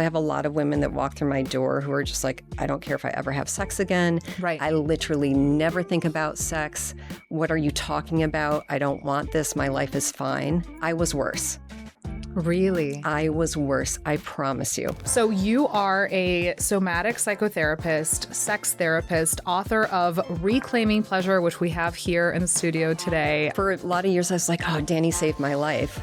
have a lot of women that walk through my door who are just like, I don't care if I ever have sex again. Right. I literally never think about sex. What are you talking about? I don't want this. My life is fine. I was worse. Really? I was worse. I promise you. So you are a somatic psychotherapist, sex therapist, author of Reclaiming Pleasure, which we have here in the studio today. For a lot of years, I was like, oh, Danny saved my life.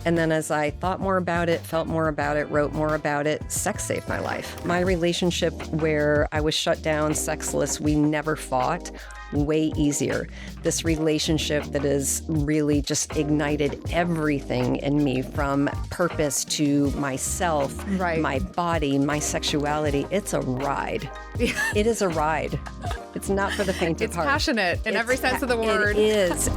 And then as I thought more about it, felt more about it, wrote more about it, sex saved my life. My relationship where I was shut down, sexless, we never fought, way easier. This relationship that has really just ignited everything in me, from purpose to myself, Right. my body, my sexuality. It's a ride. It is a ride. It's not for the faint of It's heart. passionate in every sense of the word. It is.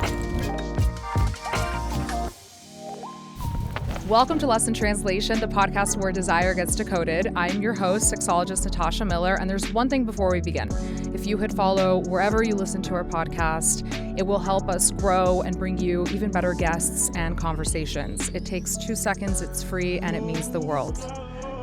Welcome to Lesson Translation, the podcast where desire gets decoded. I'm your host, sexologist Natassia Miller, and there's one thing before we begin. If you hit follow wherever you listen to our podcast, it will help us grow and bring you even better guests and conversations. It takes 2 seconds, it's free, and it means the world.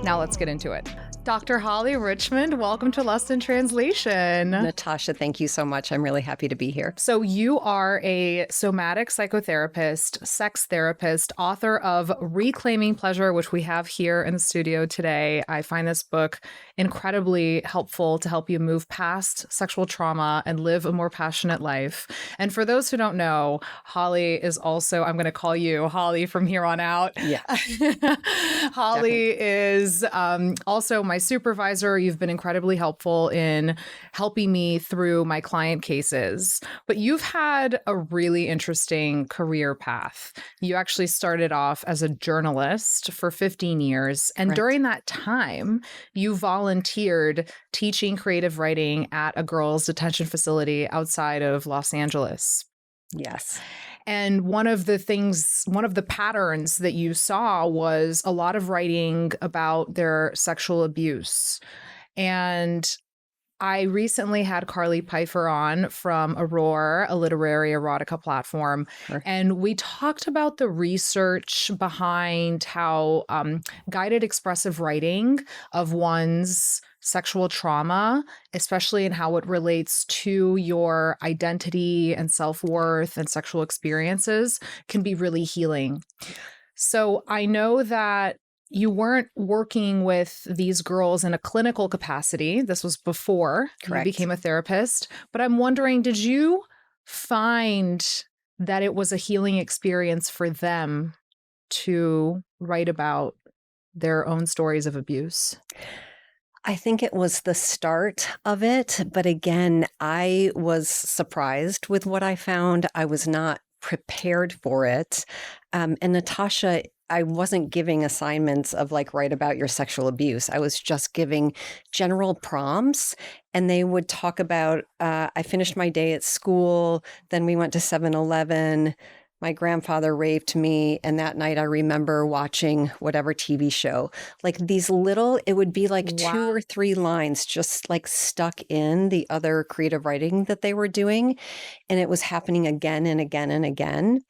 Now let's get into it. Dr. Holly Richmond, welcome to Lesson Translation. Natassia, thank you so much. I'm really happy to be here. So you are a somatic psychotherapist, sex therapist, author of Reclaiming Pleasure, which we have here in the studio today. I find this book incredibly helpful to help you move past sexual trauma and live a more passionate life. And for those who don't know, Holly is also, I'm going to call you Holly from here on out. Yeah. Holly is also my supervisor. You've been incredibly helpful in helping me through my client cases. But you've had a really interesting career path. You actually started off as a journalist for 15 years. And Correct. During that time, you volunteered teaching creative writing at a girls' detention facility outside of Los Angeles. Yes. And one of the patterns that you saw was a lot of writing about their sexual abuse. And I recently had Carly Pfeiffer on from Aurora, a literary erotica platform. Sure. And we talked about the research behind how guided expressive writing of one's sexual trauma, especially in how it relates to your identity and self-worth and sexual experiences, can be really healing. So I know that you weren't working with these girls in a clinical capacity. This was before Correct. You became a therapist. But I'm wondering, did you find that it was a healing experience for them to write about their own stories of abuse? I think it was the start of it. But again, I was surprised with what I found. I was not prepared for it. And Natassia, I wasn't giving assignments of like, write about your sexual abuse. I was just giving general prompts, and they would talk about, I finished my day at school, then we went to 7-Eleven. My grandfather raped me, and that night I remember watching whatever TV show. Like these little, it would be like Wow. 2 or 3 lines just like stuck in the other creative writing that they were doing. And it was happening again and again and again.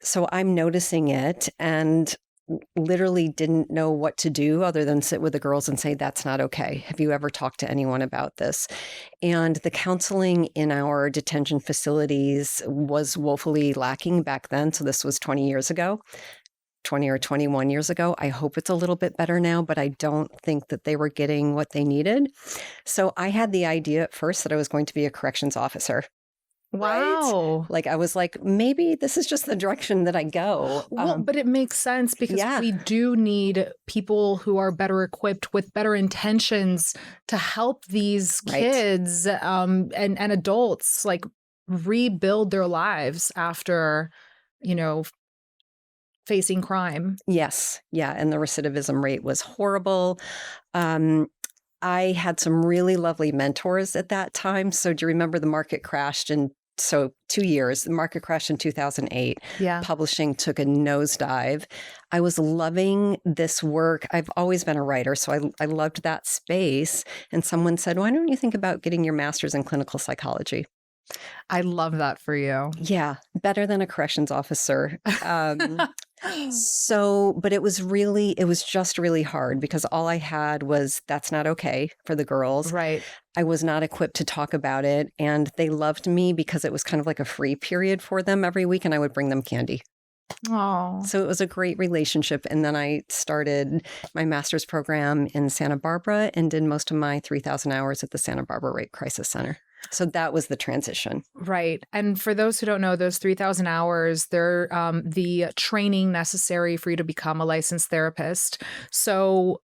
So I'm noticing it and literally didn't know what to do other than sit with the girls and say, that's not okay. Have you ever talked to anyone about this? And the counseling in our detention facilities was woefully lacking back then. So this was 20 years ago, 20 or 21 years ago. I hope it's a little bit better now, but I don't think that they were getting what they needed. So I had the idea at first that I was going to be a corrections officer. Wow. Like I was like, maybe this is just the direction that I go. Well, but it makes sense because yeah. we do need people who are better equipped with better intentions to help these Right. kids and adults like rebuild their lives after, facing crime. Yes. Yeah. And the recidivism rate was horrible. I had some really lovely mentors at that time. So do you remember the market crashed in 2 years, the market crashed in 2008. Yeah. Publishing took a nosedive. I was loving this work. I've always been a writer, so I loved that space. And someone said, why don't you think about getting your master's in clinical psychology? I love that for you. Yeah, better than a corrections officer. So, but it was just really hard because all I had was that's not okay for the girls. Right. I was not equipped to talk about it. And they loved me because it was kind of like a free period for them every week. And I would bring them candy. Oh, So it was a great relationship. And then I started my master's program in Santa Barbara and did most of my 3,000 hours at the Santa Barbara Rape Crisis Center. So that was the transition. right. And for those who don't know, those 3,000 hours, they're the training necessary for you to become a licensed therapist. So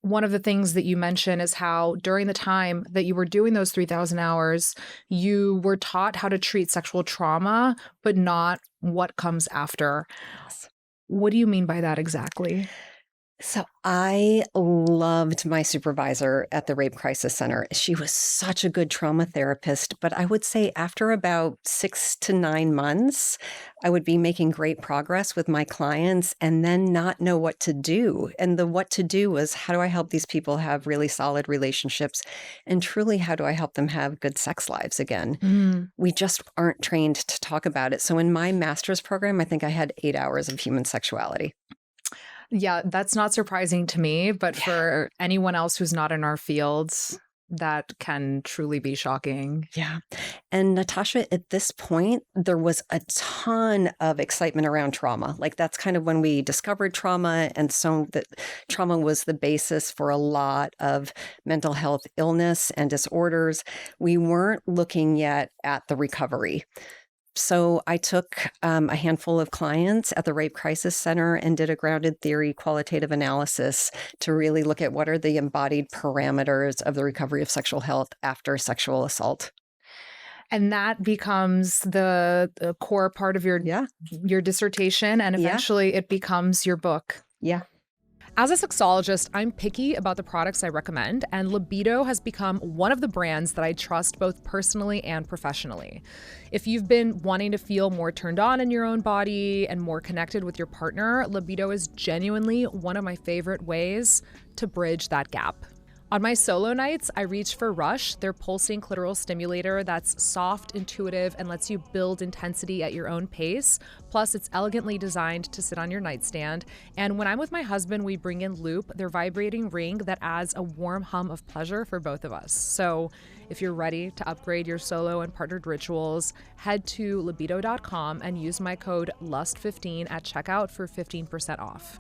one of the things that you mentioned is how during the time that you were doing those 3,000 hours, you were taught how to treat sexual trauma, but not what comes after. Yes. What do you mean by that exactly? So I loved my supervisor at the Rape Crisis Center. She was such a good trauma therapist, but I would say after about 6 to 9 months, I would be making great progress with my clients and then not know what to do. And the what to do was how do I help these people have really solid relationships? And truly, how do I help them have good sex lives again? Mm. We just aren't trained to talk about it. So in my master's program, I think I had 8 hours of human sexuality. Yeah, that's not surprising to me, but for anyone else who's not in our fields, that can truly be shocking. Yeah. And Natasha, at this point, there was a ton of excitement around trauma. Like that's kind of when we discovered trauma. And so that trauma was the basis for a lot of mental health illness and disorders. We weren't looking yet at the recovery. So I took a handful of clients at the Rape Crisis Center and did a grounded theory qualitative analysis to really look at what are the embodied parameters of the recovery of sexual health after sexual assault. And that becomes the core part of Yeah. your dissertation, and Yeah. eventually it becomes your book. Yeah. As a sexologist, I'm picky about the products I recommend, and Libido has become one of the brands that I trust both personally and professionally. If you've been wanting to feel more turned on in your own body and more connected with your partner, Libido is genuinely one of my favorite ways to bridge that gap. On my solo nights, I reach for Rush, their pulsing clitoral stimulator that's soft, intuitive, and lets you build intensity at your own pace. Plus, it's elegantly designed to sit on your nightstand. And when I'm with my husband, we bring in Loop, their vibrating ring that adds a warm hum of pleasure for both of us. So if you're ready to upgrade your solo and partnered rituals, head to libido.com and use my code LUST15 at checkout for 15% off.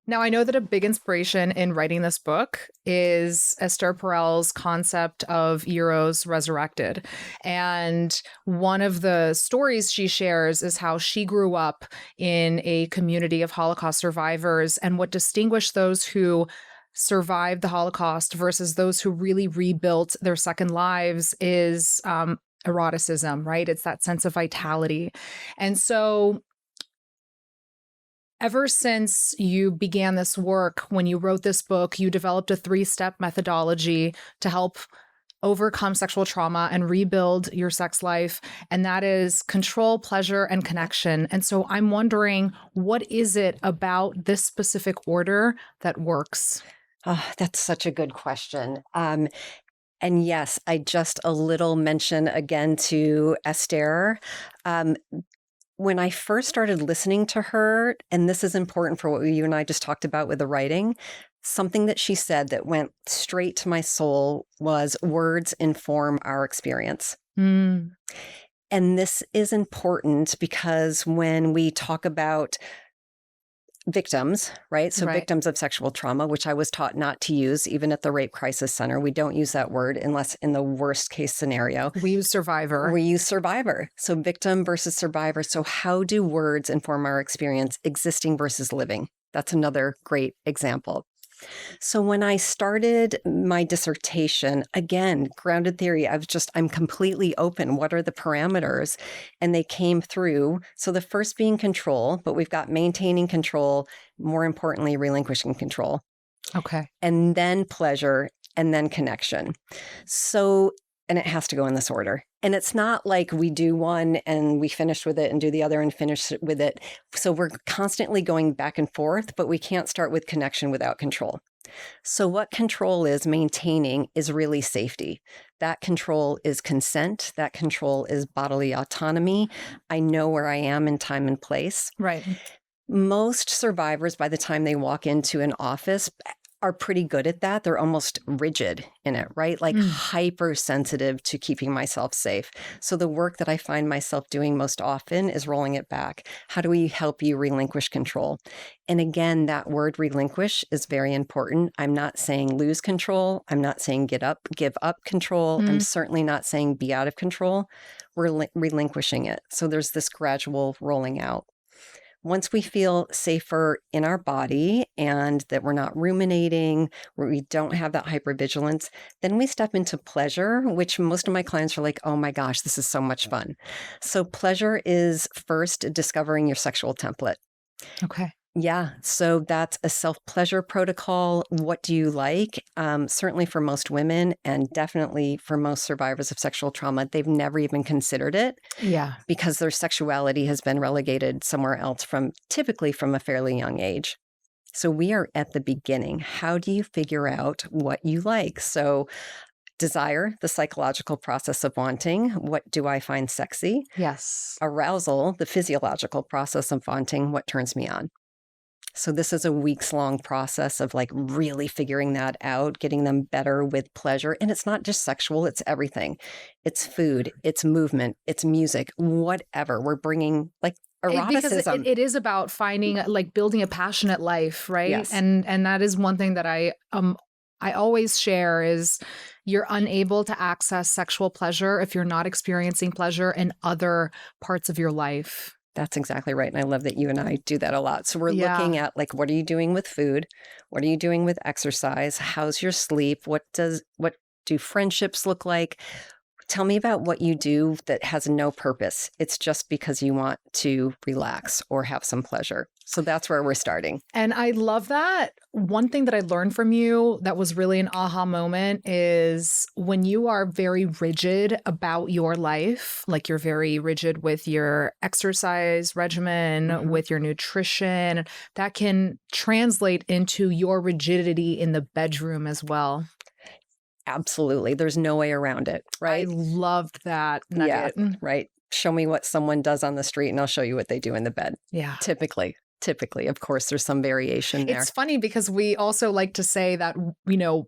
Now, I know that a big inspiration in writing this book is Esther Perel's concept of Eros resurrected. And one of the stories she shares is how she grew up in a community of Holocaust survivors, and what distinguished those who survived the Holocaust versus those who really rebuilt their second lives is eroticism, right? It's that sense of vitality. And so ever since you began this work, when you wrote this book, you developed a 3-step methodology to help overcome sexual trauma and rebuild your sex life. And that is control, pleasure, and connection. And so I'm wondering, what is it about this specific order that works? Oh, that's such a good question. And yes, I just a little mention again to Esther. When I first started listening to her, and this is important for what you and I just talked about with the writing, something that she said that went straight to my soul was words inform our experience. Mm, And this is important because when we talk about victims, right? So right. victims of sexual trauma, which I was taught not to use, even at the Rape Crisis Center. We don't use that word unless in the worst case scenario. We use survivor. We use survivor. So victim versus survivor. So how do words inform our experience, existing versus living? That's another great example. So when I started my dissertation, again, grounded theory, I'm completely open. What are the parameters? And they came through. So the first being control, but we've got maintaining control, more importantly, relinquishing control, Okay. and then pleasure, and then connection. So, and it has to go in this order. And it's not like we do one and we finish with it and do the other and finish with it. So we're constantly going back and forth, but we can't start with connection without control. So what control is maintaining is really safety. That control is consent. That control is bodily autonomy. I know where I am in time and place. Right. Most survivors, by the time they walk into an office, are pretty good at that. They're almost rigid in it, right? Like Mm. hypersensitive to keeping myself safe. So the work that I find myself doing most often is rolling it back. How do we help you relinquish control? And again, that word relinquish is very important. I'm not saying lose control. I'm not saying give up control. I'm Mm. certainly not saying be out of control. We're relinquishing it. So there's this gradual rolling out. Once we feel safer in our body and that we're not ruminating, where we don't have that hypervigilance, then we step into pleasure, which most of my clients are like, oh my gosh, this is so much fun. So pleasure is first discovering your sexual template. Okay. Yeah, so that's a self-pleasure protocol. What do you like? Certainly for most women and definitely for most survivors of sexual trauma, they've never even considered it Yeah. because their sexuality has been relegated somewhere else typically from a fairly young age. So we are at the beginning. How do you figure out what you like? So desire, the psychological process of wanting. What do I find sexy? Yes. Arousal, the physiological process of wanting. What turns me on? So this is a weeks-long process of like really figuring that out, getting them better with pleasure. And it's not just sexual, it's everything. It's food, it's movement, it's music, whatever. We're bringing like Because eroticism. it is about finding like building a passionate life, right? Yes. And that is one thing that I always share is you're unable to access sexual pleasure if you're not experiencing pleasure in other parts of your life. That's exactly right. And I love that you and I do that a lot. So we're Yeah. looking at like, what are you doing with food? What are you doing with exercise? How's your sleep? What do friendships look like? Tell me about what you do that has no purpose. It's just because you want to relax or have some pleasure. So that's where we're starting. And I love that. One thing that I learned from you that was really an aha moment is when you are very rigid about your life, like you're very rigid with your exercise regimen, Mhm. with your nutrition, that can translate into your rigidity in the bedroom as well. Absolutely. There's no way around it, I right? loved that Yeah, nugget. right. Show me what someone does on the street and I'll show you what they do in the bed. Yeah. Typically, of course, there's some variation there. It's funny because we also like to say that,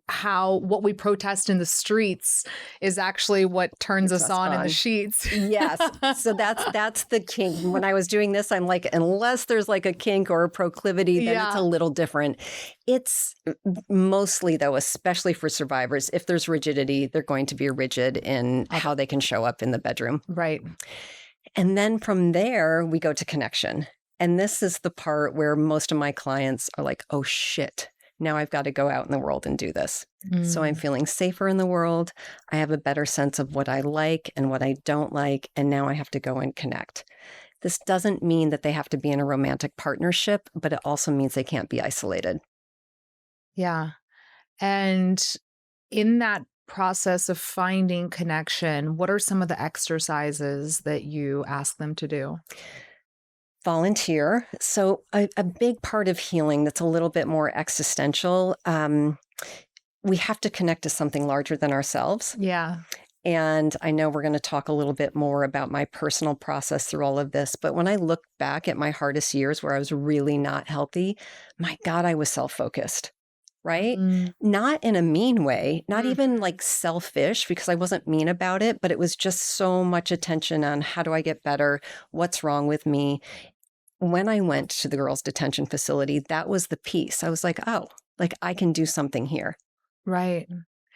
how what we protest in the streets is actually what turns It's us us on in the on. sheets. Yes. So that's the kink. When I was doing this, I'm like, unless there's like a kink or a proclivity, then it's a Yeah. little different. It's mostly, though, especially for survivors, if there's rigidity, they're going to be rigid in how they can show up in the bedroom. Right. And then from there, we go to connection. And this is the part where most of my clients are like, oh shit, now I've got to go out in the world and do this. So I'm Mm. feeling safer in the world. I have a better sense of what I like and what I don't like. And now I have to go and connect. This doesn't mean that they have to be in a romantic partnership, but it also means they can't be isolated. Yeah. And in that process of finding connection, what are some of the exercises that you ask them to do? Volunteer. So a big part of healing that's a little bit more existential. We have to connect to something larger than ourselves. Yeah. And I know we're going to talk a little bit more about my personal process through all of this. But when I look back at my hardest years where I was really not healthy, my God, I was self-focused, right? Mm. Not in a mean way, not even Mhm. like selfish because I wasn't mean about it, but it was just so much attention on how do I get better? What's wrong with me? When I went to the girls' detention facility, that was the piece. I was like, oh, like I can do something here. Right.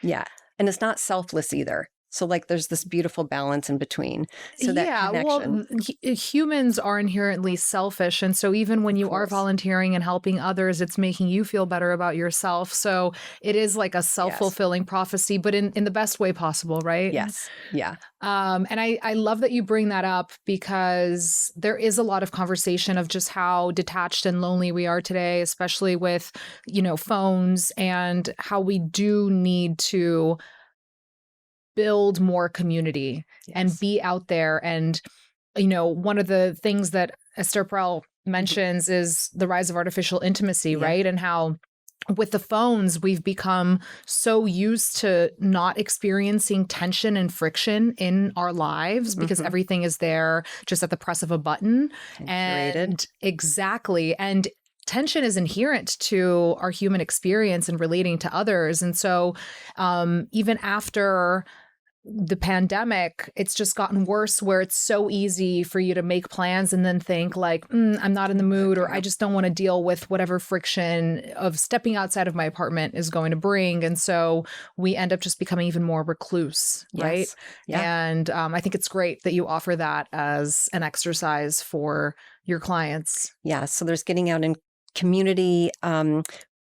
Yeah. And it's not selfless either. So like there's this beautiful balance in between. So that Yeah, well, connection, humans are inherently selfish. And so even when of you are course. volunteering and helping others, it's making you feel better about yourself. So it is like a Yes. self-fulfilling prophecy, but in the best way possible, right? Yes. Yeah. And I love that you bring that up because there is a lot of conversation of just how detached and lonely we are today, especially with, phones and how we do need to build more community and Yes. be out there. And, one of the things that Esther Perel Mhm. mentions is the rise of artificial intimacy, Yeah. right? And how with the phones, we've become so used to not experiencing tension and friction in our lives because Mhm. everything is there just at the press of a button. And curated. And exactly. And tension is inherent to our human experience and relating to others. And so, even after the pandemic, it's just gotten worse where it's so easy for you to make plans and then think like, I'm not in the mood, or I Yeah. just don't want to deal with whatever friction of stepping outside of my apartment is going to bring. And so we end up just becoming even more recluse, right? Yes. Yeah. And I think it's great that you offer that as an exercise for your clients. Yeah. So there's getting out in community.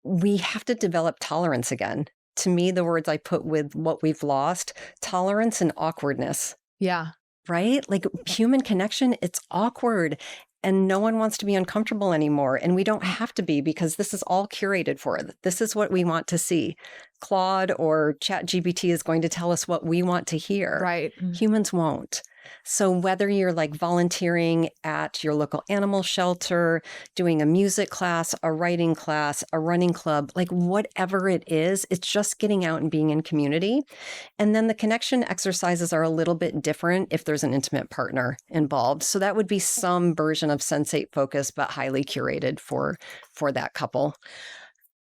We have to develop tolerance again. To me, the words I put with what we've lost, tolerance and awkwardness, Yeah. right? Like human connection, it's awkward and no one wants to be uncomfortable anymore. And we don't have to be because this is all curated for. This is what we want to see. Claude or ChatGPT is going to tell us what we want to hear. Right. Humans won't. So whether you're like volunteering at your local animal shelter, doing a music class, a writing class, a running club, like whatever it is, it's just getting out and being in community. And then the connection exercises are a little bit different if there's an intimate partner involved. So that would be some version of Sensate focus, but highly curated for that couple.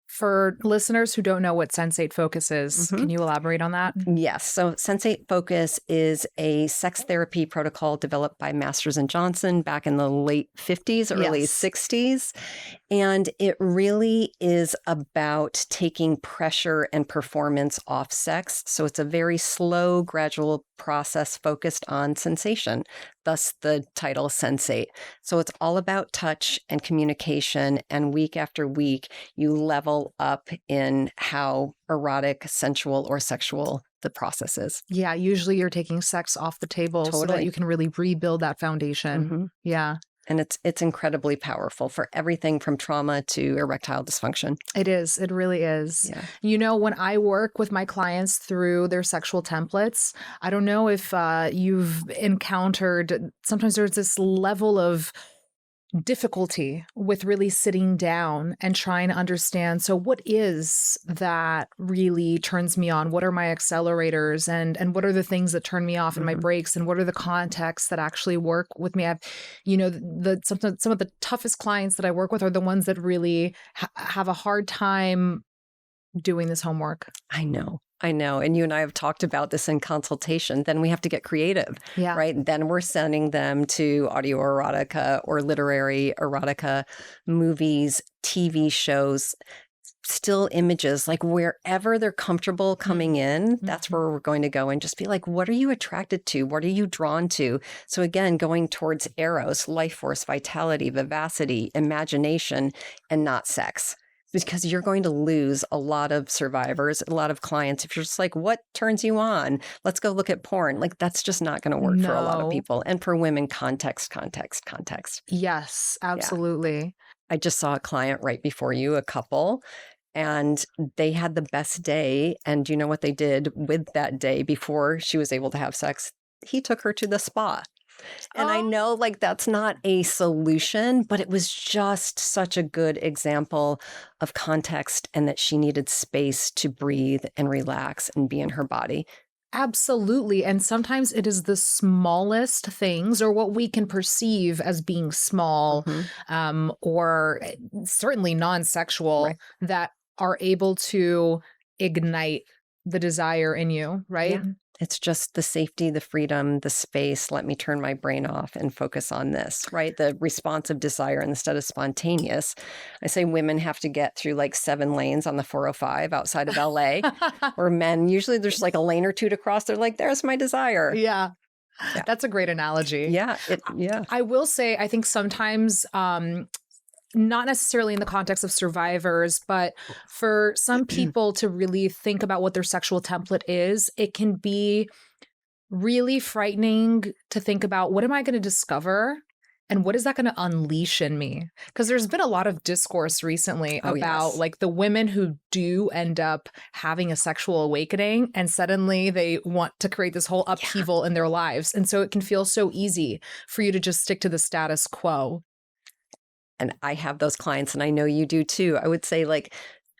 For listeners who don't know what Sensate Focus is, Mhm. can you elaborate on that? Yes. So Sensate Focus is a sex therapy protocol developed by Masters and Johnson back in the late 50s, early Yes. 60s. And it really is about taking pressure and performance off sex. So it's a very slow, gradual process focused on sensation, thus the title Sensate. So it's all about touch and communication. And week after week, you level up in how erotic, sensual, or sexual the process is. Yeah, usually you're taking sex off the table so that Totally. you can really rebuild that foundation. Mhm. Yeah, And it's incredibly powerful for everything from trauma to erectile dysfunction. it is. It really is. Yeah. You know, when I work with my clients through their sexual templates, I don't know if you've encountered, sometimes there's this level of difficulty with really sitting down and trying to understand, so what is that really turns me on? What are my accelerators, and what are the things that turn me off and my Mhm. brakes, and what are the contexts that actually work with me? I've, you know, some of the toughest clients that I work with are the ones that really have a hard time doing this homework. I know. I know. And you and I have talked about this in consultation. Then we have to get creative, Yeah. right? Then we're sending them to audio erotica or literary erotica, movies, TV shows, still images, like wherever they're comfortable coming in, that's where we're going to go and just be like, what are you attracted to? What are you drawn to? So again, going towards eros, life force, vitality, vivacity, imagination, and not sex. Because you're going to lose a lot of survivors, a lot of clients. If you're just like, what turns you on? Let's go look at porn. Like, that's just not going to work for a lot of No. people. And for women, context, context, context. Yes, Yeah. absolutely. I just saw a client right before you, a couple, and they had the best day. And you know what they did with that day before she was able to have sex? He took her to the spa. And I Oh. know like that's not a solution, but it was just such a good example of context and that she needed space to breathe and relax and be in her body. Absolutely. And sometimes it is the smallest things, or what we can perceive as being small, or certainly non sexual, Right. that are able to ignite the desire in you, right? Yeah. It's just the safety, the freedom, the space. Let me turn my brain off and focus on this, right? The responsive desire instead of spontaneous. I say women have to get through like 7 lanes on the 405 outside of LA, or men, usually there's like a lane or two to cross. They're like, there's my desire. Yeah. Yeah. That's a great analogy. Yeah. Yeah. I will say, I think sometimes, not necessarily in the context of survivors, but for some people to really think about what their sexual template is, it can be really frightening to think about, what am I going to discover? And what is that going to unleash in me? Because there's been a lot of discourse recently Oh, about yes. like the women who do end up having a sexual awakening and suddenly they want to create this whole upheaval in their lives. And so it can feel so easy for you to just stick to the status quo. And I have those clients, and I know you do too. I would say like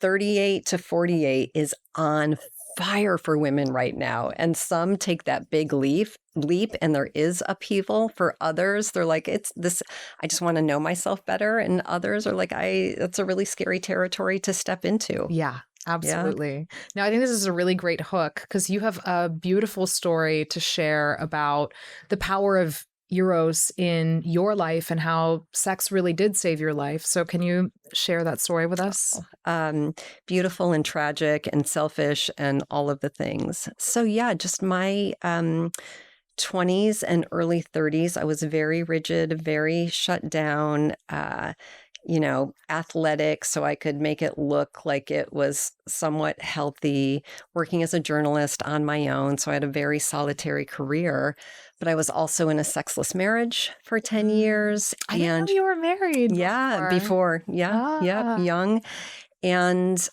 38 to 48 is on fire for women right now. And some take that big leap and there is upheaval. For others, they're like, it's this, I just want to know myself better. And others are like, it's a really scary territory to step into. Yeah, Yeah. absolutely. Now, I think this is a really great hook because you have a beautiful story to share about the power of Eros in your life and how sex really did save your life. So, can you share that story with us? Beautiful and tragic and selfish and all of the things. So yeah, just my 20s and early 30s, I was very rigid, very shut down, athletic, so I could make it look like it was somewhat healthy, working as a journalist on my own. So I had a very solitary career, but I was also in a sexless marriage for 10 years. I didn't know you were married Before. Young. And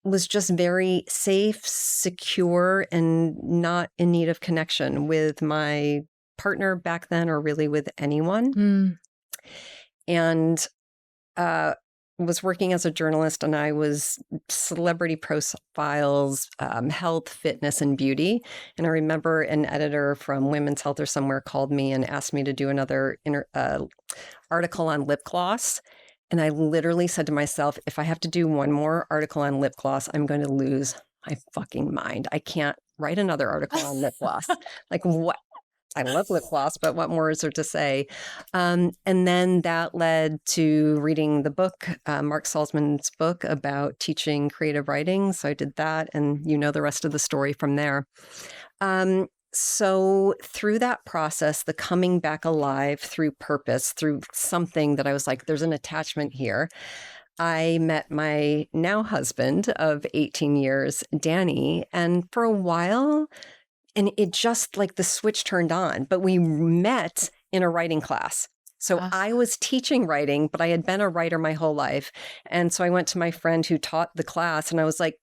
was just very safe, secure, and not in need of connection with my partner back then or really with anyone. And was working as a journalist, and I was celebrity profiles, health, fitness, and beauty. And I remember an editor from Women's Health or somewhere called me and asked me to do another article on lip gloss. And I literally said to myself, if I have to do one more article on lip gloss, I'm going to lose my fucking mind. I can't write another article on lip gloss. Like, what? I love lip gloss, but what more is there to say? And then that led to reading the book, Mark Salzman's book about teaching creative writing. So I did that, and you know the rest of the story from there. So through that process, the coming back alive through purpose, through something that I was like, there's an attachment here. I met my now husband of 18 years, Danny, and for a while, and it just like the switch turned on, but we met in a writing class. So I was teaching writing, but I had been a writer my whole life. And so I went to my friend who taught the class and I was like,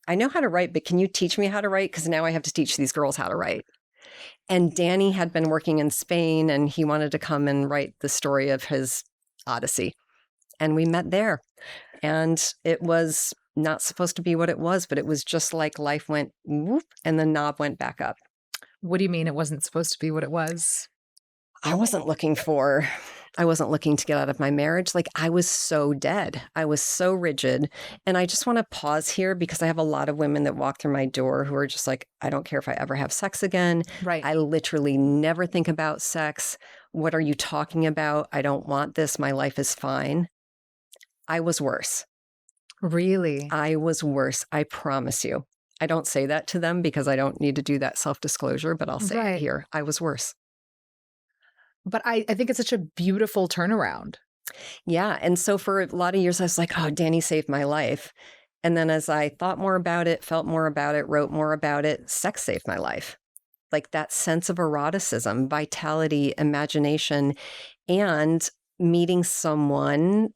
I know how to write, but can you teach me how to write? Because now I have to teach these girls how to write. And Danny had been working in Spain and he wanted to come and write the story of his Odyssey. And we met there. And it was not supposed to be what it was, but it was just like life went whoop and the knob went back up. What do you mean it wasn't supposed to be what it was? I wasn't looking to get out of my marriage. Like, I was so dead. I was so rigid. And I just want to pause here because I have a lot of women that walk through my door who are just like, I don't care if I ever have sex again. Right. I literally never think about sex. What are you talking about? I don't want this. My life is fine. I was worse. Really? I was worse. I promise you. I don't say that to them because I don't need to do that self-disclosure, but I'll say it here. I was worse. But I think it's such a beautiful turnaround. Yeah. And so for a lot of years, I was like, oh, Danny saved my life. And then as I thought more about it, felt more about it, wrote more about it, sex saved my life. Like that sense of eroticism, vitality, imagination, and meeting someone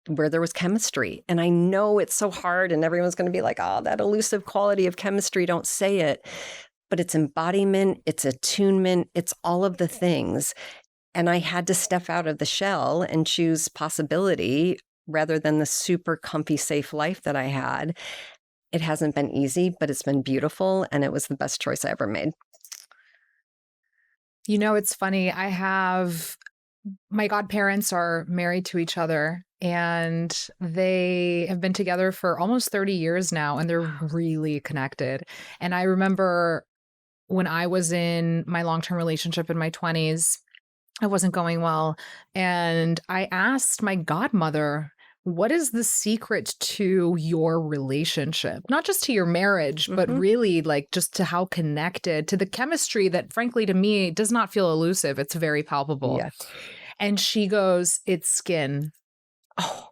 where there was chemistry. And I know it's so hard and everyone's going to be like, oh, that elusive quality of chemistry, don't say it. But it's embodiment, it's attunement, it's all of the things. And I had to step out of the shell and choose possibility rather than the super comfy, safe life that I had. It hasn't been easy, but it's been beautiful. And it was the best choice I ever made. You know, it's funny. My godparents are married to each other and they have been together for almost 30 years now and they're really connected. And I remember when I was in my long-term relationship in my 20s, I wasn't going well. And I asked my godmother, what is the secret to your relationship? Not just to your marriage, but really like just to how connected, to the chemistry that frankly to me does not feel elusive. It's very palpable. Yes. And she goes, it's skin. Oh,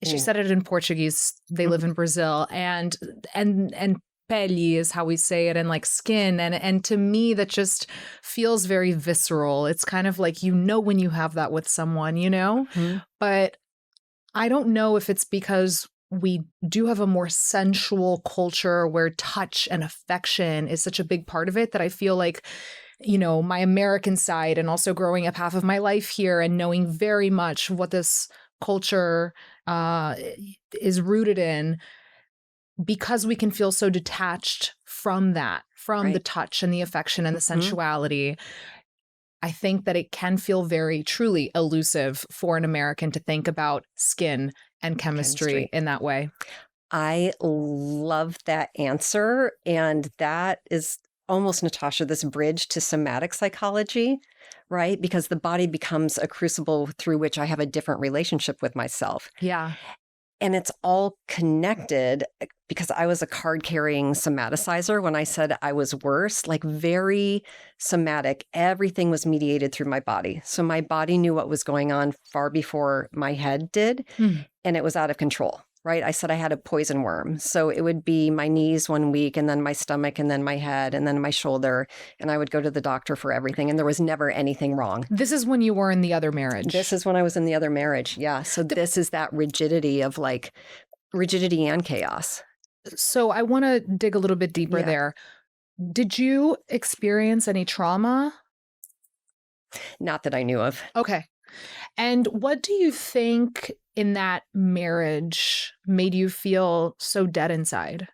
she said it in Portuguese. They live in Brazil. And pele is how we say it, and like skin. And to me, that just feels very visceral. It's kind of like, you know, when you have that with someone, you know, but I don't know if it's because we do have a more sensual culture where touch and affection is such a big part of it that I feel like, you know, my American side and also growing up half of my life here and knowing very much what this culture is rooted in, because we can feel so detached from that, from the Right. touch and the affection and the Mhm. sensuality. I think that it can feel very truly elusive for an American to think about skin and chemistry Chemistry. in that way. I love that answer, and that is almost, Natasha, this bridge to somatic psychology, right? Because the body becomes a crucible through which I have a different relationship with myself. Yeah. And it's all connected because I was a card carrying somaticizer when I said I was worse, like very somatic. Everything was mediated through my body. So my body knew what was going on far before my head did, Mm. and it was out of control. Right. I said I had a poison worm. So it would be my knees one week, and then my stomach, and then my head, and then my shoulder. And I would go to the doctor for everything. And there was never anything wrong. This is when you were in the other marriage. This is when I was in the other marriage. Yeah. So this is that rigidity of like rigidity and chaos. So I want to dig a little bit deeper Yeah. there. Did you experience any trauma? Not that I knew of. Okay. And what do you think in that marriage made you feel so dead inside?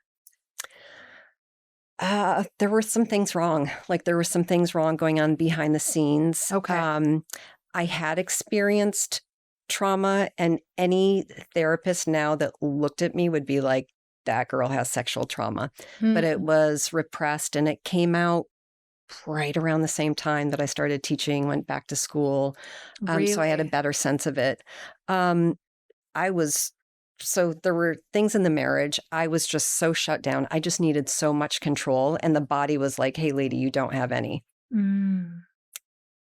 There were some things wrong. Like there were some things wrong going on behind the scenes. Okay. I had experienced trauma, and any therapist now that looked at me would be like, that girl has sexual trauma. But it Mm, was repressed, and it came out right around the same time that I started teaching, went back to school. So I had a really? better sense of it. Um, I was so there were things in the marriage. I was just so shut down. I just needed so much control. And the body was like, hey, lady, you don't have any. Mm.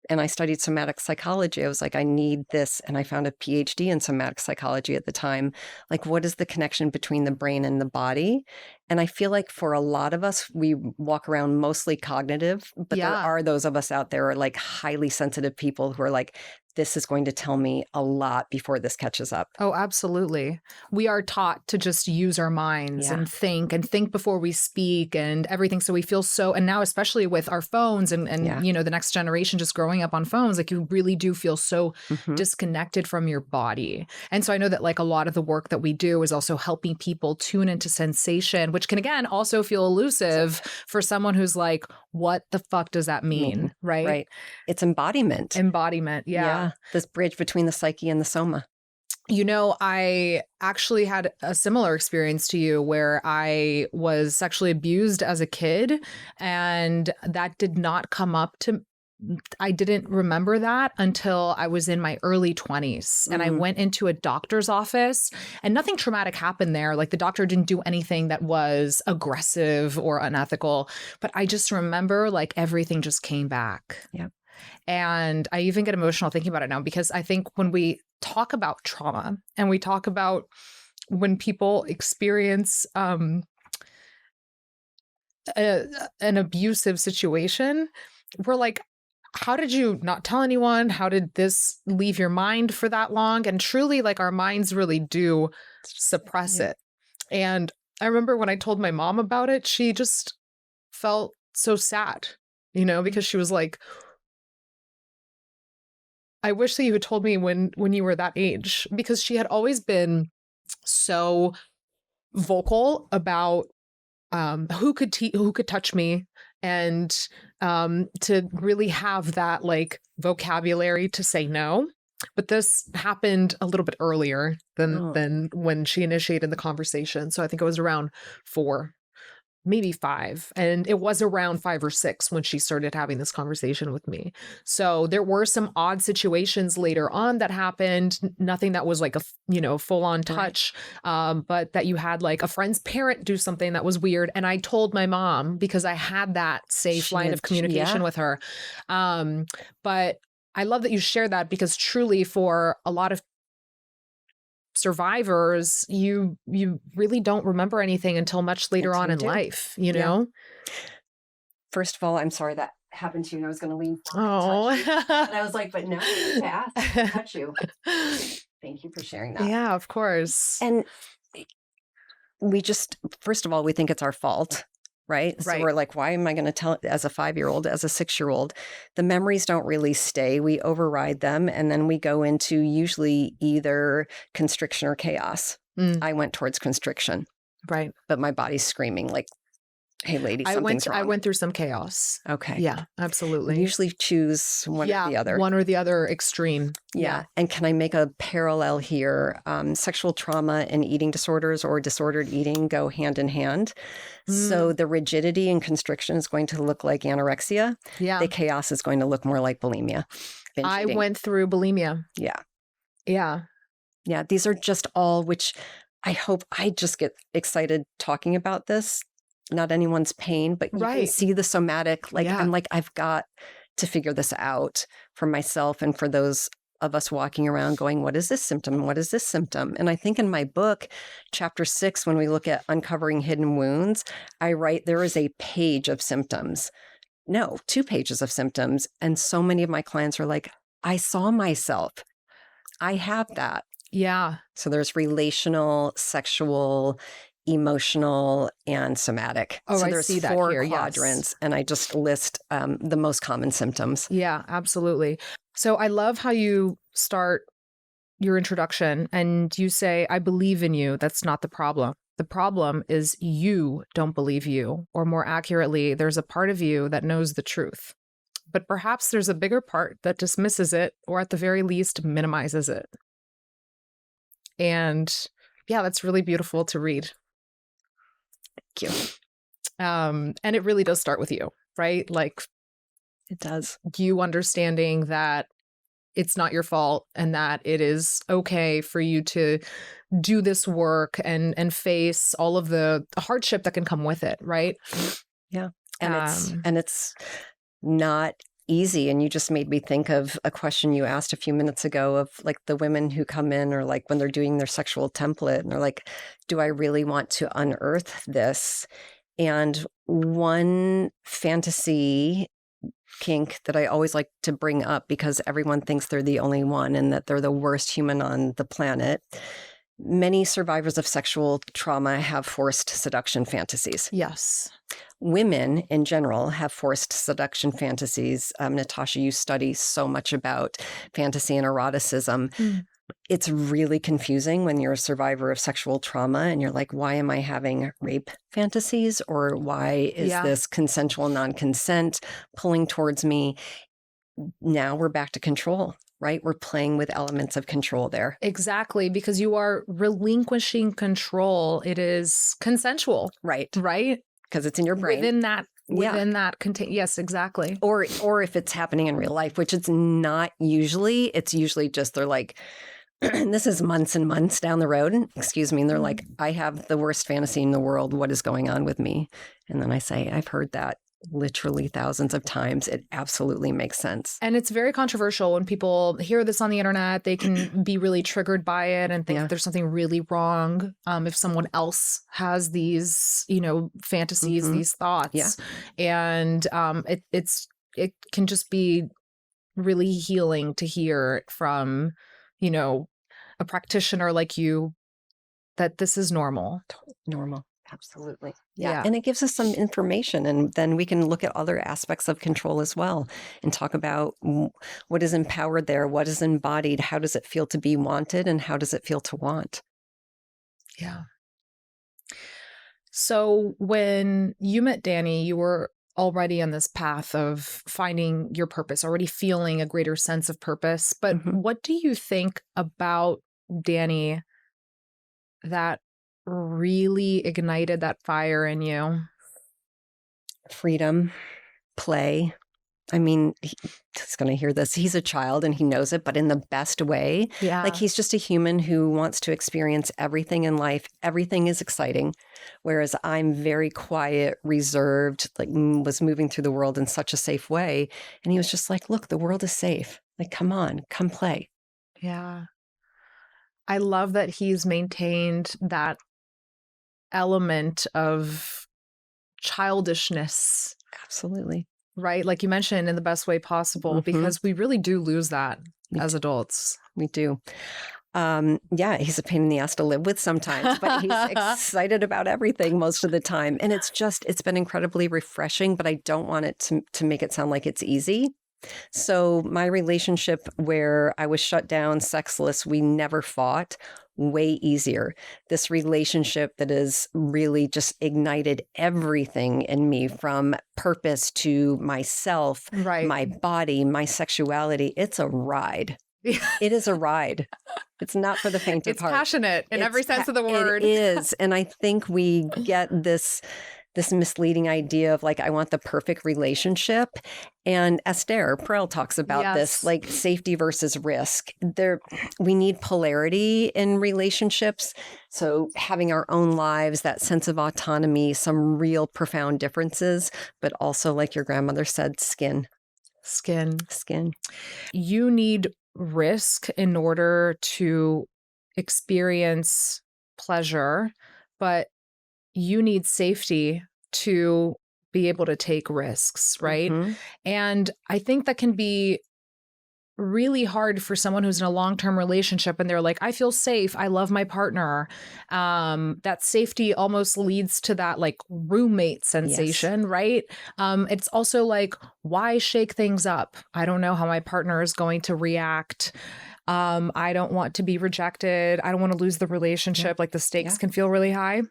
And I studied somatic psychology. I was like, I need this. And I found a PhD in somatic psychology at the time. Like, what is the connection between the brain and the body? And I feel like for a lot of us, we walk around mostly cognitive, but there Yeah. are those of us out there who are like highly sensitive people who are like, this is going to tell me a lot before this catches up. Oh, absolutely. We are taught to just use our minds Yeah. and think before we speak and everything. So we feel so, and now especially with our phones Yeah. and you know, the next generation just growing up on phones, like you really do feel so Hmm. disconnected from your body. And so I know that like a lot of the work that we do is also helping people tune into sensation, which can again also feel elusive for someone who's like, what the fuck does that mean? Right? Right. It's embodiment. Embodiment. Yeah. Yeah. This bridge between the psyche and the soma. You know, I actually had a similar experience to you where I was sexually abused as a kid, and that did not come up to I didn't remember that until I was in my early 20s. And I Mm. went into a doctor's office, and nothing traumatic happened there. Like the doctor didn't do anything that was aggressive or unethical. But I just remember like everything just came back. Yeah. And I even get emotional thinking about it now because I think when we talk about trauma and we talk about when people experience a, an abusive situation, we're like, how did you not tell anyone? How did this leave your mind for that long? And truly, like our minds really do suppress Yeah. it. And I remember when I told my mom about it, she just felt so sad, you know, because she was like, I wish that you had told me when you were that age, because she had always been so vocal about who could touch me, and to really have that like vocabulary to say no. But this happened a little bit earlier Oh. than when she initiated the conversation. So I think it was around 4, maybe 5. And it was around 5 or 6 when she started having this conversation with me. So there were some odd situations later on that happened. Nothing that was like a, you know, full on Right. touch, but that you had like a friend's parent do something that was weird. And I told my mom because I had that safe She line had, of communication yeah. with her. But I love that you share that because truly for a lot of survivors, you really don't remember anything until much later Until on you in do. life, you Yeah. know? First of all, I'm sorry that happened to you. And I was going to lean forward and touch you. Oh. And I was like, but no, you asked. I can touch you. Thank you for sharing that. Yeah, of course. And we just, first of all, we think it's our fault. right? So Right. we're like, why am I going to tell it as a 5-year-old, as a 6-year-old? The memories don't really stay. We override them. And then we go into usually either constriction or chaos. Mm, I went towards constriction, right. but my body's screaming like, hey, lady, something's I wrong. went through some chaos. Okay. Yeah, We absolutely. usually choose one or the other. One or the other extreme. Yeah. And can I make a parallel here? Sexual trauma and eating disorders or disordered eating go hand in hand. So the rigidity and constriction is going to look like anorexia. Yeah. The chaos is going to look more like bulimia. Binge I eating. went through bulimia. Yeah. Yeah. Yeah. These are just all which I hope I just get excited talking about this. Not anyone's pain, but you can Right. see the somatic. Like, Yeah. I'm like, I've got to figure this out for myself and for those of us walking around going, what is this symptom? What is this symptom? And I think in my book, chapter 6, when we look at uncovering hidden wounds, I write there is a page of symptoms. No, 2 pages of symptoms. And so many of my clients are like, I saw myself. I have that. Yeah. So there's relational, sexual, emotional, and somatic. Oh, so I there's see that 4 here, yes. quadrants, and I just list the most common symptoms. Yeah, absolutely. So I love how you start your introduction and you say, I believe in you. That's not the problem. The problem is you don't believe you, or more accurately, there's a part of you that knows the truth. But perhaps there's a bigger part that dismisses it, or at the very least minimizes it. And yeah, that's really beautiful to read. Thank you. And it really does start with you, right? Like It does. you understanding that it's not your fault and that it is okay for you to do this work and face all of the hardship that can come with it, right? Yeah. And it's not easy. And you just made me think of a question you asked a few minutes ago of like the women who come in or like when they're doing their sexual template and they're like, do I really want to unearth this? And one fantasy kink that I always like to bring up because everyone thinks they're the only one and that they're the worst human on the planet. Many survivors of sexual trauma have forced seduction fantasies. Yes. Women in general have forced seduction fantasies. Natassia, you study so much about fantasy and eroticism. It's really confusing when you're a survivor of sexual trauma and you're like, why am I having rape fantasies? Or why is this consensual non-consent pulling towards me? Now we're back to control, right? We're playing with elements of control there. Exactly, because you are relinquishing control. It is consensual. Right. Right? Because it's in your brain. Within that yes, exactly. Or if it's happening in real life, which it's not usually, it's usually just they're like, this is months and months down the road, excuse me, and they're like, I have the worst fantasy in the world. What is going on with me? And then I say, I've heard that literally thousands of times. It absolutely makes sense. And it's very controversial when people hear this on the internet. They can be really triggered by it and think that there's something really wrong if someone else has these, fantasies, these thoughts. Yeah. And it can just be really healing to hear from, a practitioner like you that this is normal. Normal. Absolutely. Yeah. Yeah. And it gives us some information, and then we can look at other aspects of control as well and talk about what is empowered there, what is embodied, how does it feel to be wanted, and how does it feel to want? Yeah. So when you met Danny, you were already on this path of finding your purpose, already feeling a greater sense of purpose. But what do you think about Danny that really ignited that fire in you? Freedom, play. I mean, he's going to hear this. He's a child and he knows it, but in the best way. Yeah. Like he's just a human who wants to experience everything in life. Everything is exciting. Whereas I'm very quiet, reserved, like was moving through the world in such a safe way. And he was just like, look, the world is safe. Like, come on, come play. Yeah. I love that he's maintained that element of childishness. Absolutely. Right? Like you mentioned, in the best way possible, because we really do lose that as adults. We do. Yeah, he's a pain in the ass to live with sometimes, but he's excited about everything most of the time. And it's been incredibly refreshing, but I don't want it to make it sound like it's easy. So my relationship where I was shut down, sexless, we never fought, way easier. This relationship that has really just ignited everything in me, from purpose to myself, Right. my body, my sexuality. It's a ride. It is a ride. It's not for the faint of It's heart. passionate in every sense of the word. It is. And I think we get this misleading idea of like, I want the perfect relationship. And Esther Perel talks about this, Yes. like safety versus risk. We need polarity in relationships. So having our own lives, that sense of autonomy, some real profound differences, but also, like your grandmother said, skin. You need risk in order to experience pleasure, but you need safety to be able to take risks, right? Mhm. And I think that can be really hard for someone who's in a long-term relationship and they're like, I feel safe, I love my partner. That safety almost leads to that like roommate sensation, right? It's also like, why shake things up? I don't know how my partner is going to react. I don't want to be rejected. I don't want to lose the relationship. Like the stakes Yeah. can feel really high.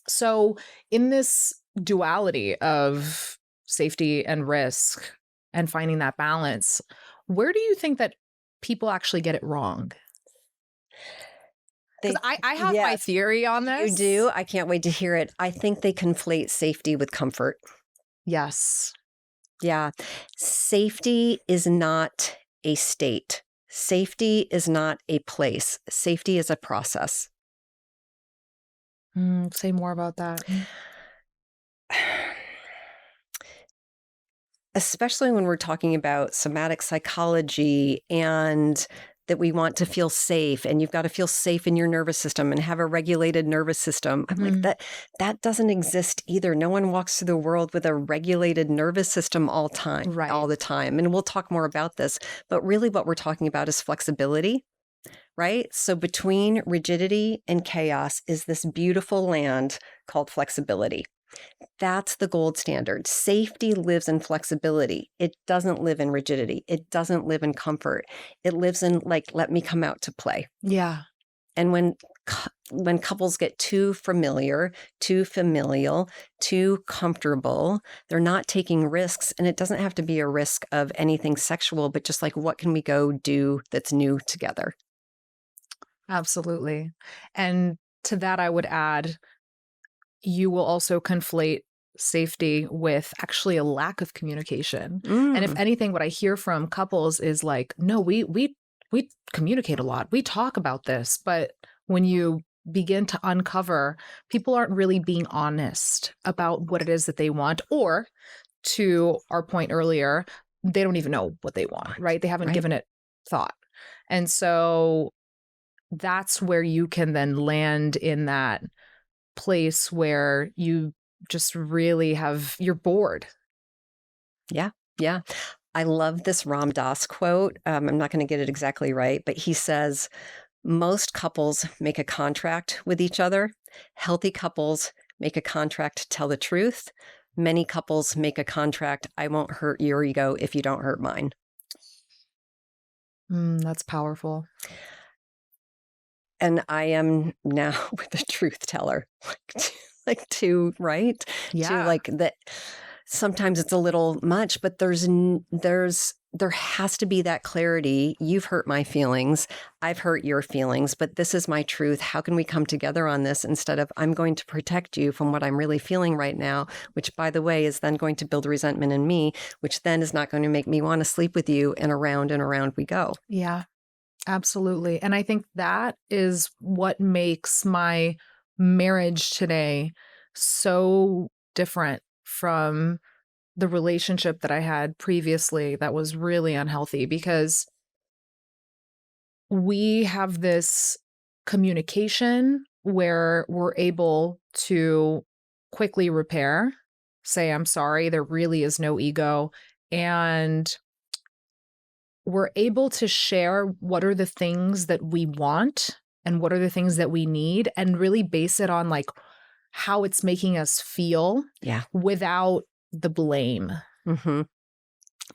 So in this duality of safety and risk and finding that balance, where do you think that people actually get it wrong? Because I have my Yes, theory on you this. do. I can't wait to hear it. I think they conflate safety with comfort. Yes. Yeah. Safety is not a state. Safety is not a place. Safety is a process. Say more about that. Especially when we're talking about somatic psychology and that we want to feel safe, and you've got to feel safe in your nervous system and have a regulated nervous system. I'm like, that doesn't exist either. No one walks through the world with a regulated nervous system all the time. And we'll talk more about this, but really what we're talking about is flexibility, right? So between rigidity and chaos is this beautiful land called flexibility. That's the gold standard. Safety lives in flexibility. It doesn't live in rigidity. It doesn't live in comfort. It lives in like, let me come out to play. Yeah. And when couples get too familiar, too familial, too comfortable, they're not taking risks. And it doesn't have to be a risk of anything sexual, but just like, what can we go do that's new together? Absolutely. And to that, I would add, you will also conflate safety with actually a lack of communication. And if anything, what I hear from couples is like, no, we communicate a lot. We talk about this, but when you begin to uncover, people aren't really being honest about what it is that they want, or to our point earlier, they don't even know what they want, right? They haven't given it thought. And so that's where you can then land in that place where you just really you're bored. Yeah. Yeah. I love this Ram Dass quote. I'm not going to get it exactly right, but he says, most couples make a contract with each other. Healthy couples make a contract to tell the truth. Many couples make a contract, I won't hurt your ego if you don't hurt mine. That's powerful. And I am now with a truth teller, right? Yeah. To like that. Sometimes it's a little much, but there has to be that clarity. You've hurt my feelings. I've hurt your feelings, but this is my truth. How can we come together on this instead of I'm going to protect you from what I'm really feeling right now, which by the way, is then going to build resentment in me, which then is not going to make me want to sleep with you, and around we go. Yeah, absolutely. And I think that is what makes my marriage today so different from the relationship that I had previously that was really unhealthy, because we have this communication where we're able to quickly repair, say, I'm sorry, there really is no ego. And we're able to share what are the things that we want and what are the things that we need, and really base it on like how it's making us feel Yeah. without the blame. Mm-hmm.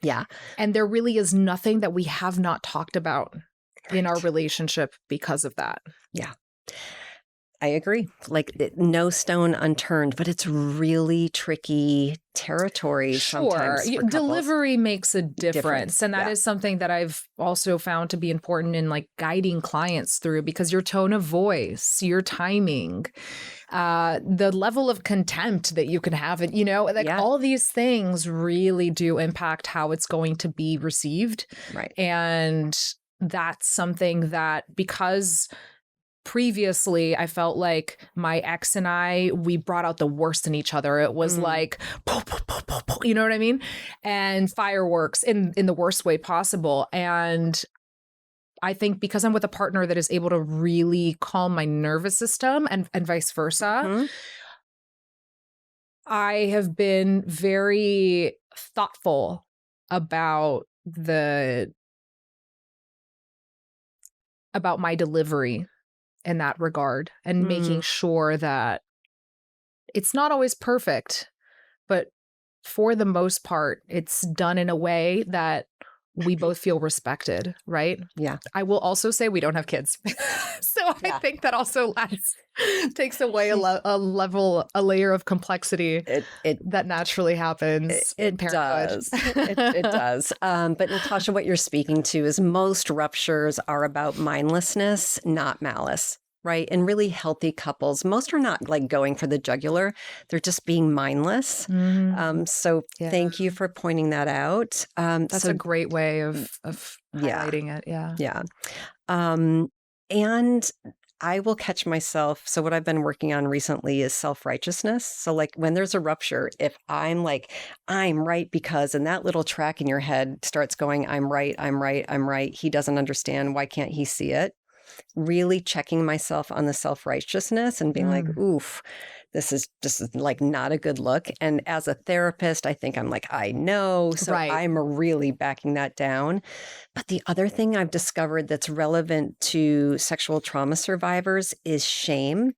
Yeah. And there really is nothing that we have not talked about in our relationship because of that. Yeah. I agree. Like no stone unturned, but it's really tricky territory Sure. sometimes for couples. Delivery makes a difference. And that Yeah. is something that I've also found to be important in like guiding clients through, because your tone of voice, your timing, the level of contempt that you can have, it, like all these things really do impact how it's going to be received. Right. And that's something that, because previously I felt like my ex and we brought out the worst in each other. It was like, po, po, po, po, po, you know what I mean? And fireworks in the worst way possible. And I think because I'm with a partner that is able to really calm my nervous system and vice versa, I have been very thoughtful about my delivery in that regard, and making sure that it's not always perfect, but for the most part, it's done in a way that we both feel respected, right? Yeah. I will also say we don't have kids. So I think that also takes away a layer of complexity that naturally happens in parenthood. It does. But Natassia, what you're speaking to is most ruptures are about mindlessness, not malice. Right. And really healthy couples, most are not like going for the jugular. They're just being mindless. So thank you for pointing that out. That's a great way of highlighting it. Yeah. Yeah. And I will catch myself. So what I've been working on recently is self-righteousness. So like when there's a rupture, if I'm like, I'm right because, and that little track in your head starts going, I'm right, I'm right, I'm right. He doesn't understand. Why can't he see it? Really checking myself on the self-righteousness and being like, oof, this is like not a good look. And as a therapist, I think I'm like, I know. So I'm really backing that down. But the other thing I've discovered that's relevant to sexual trauma survivors is shame.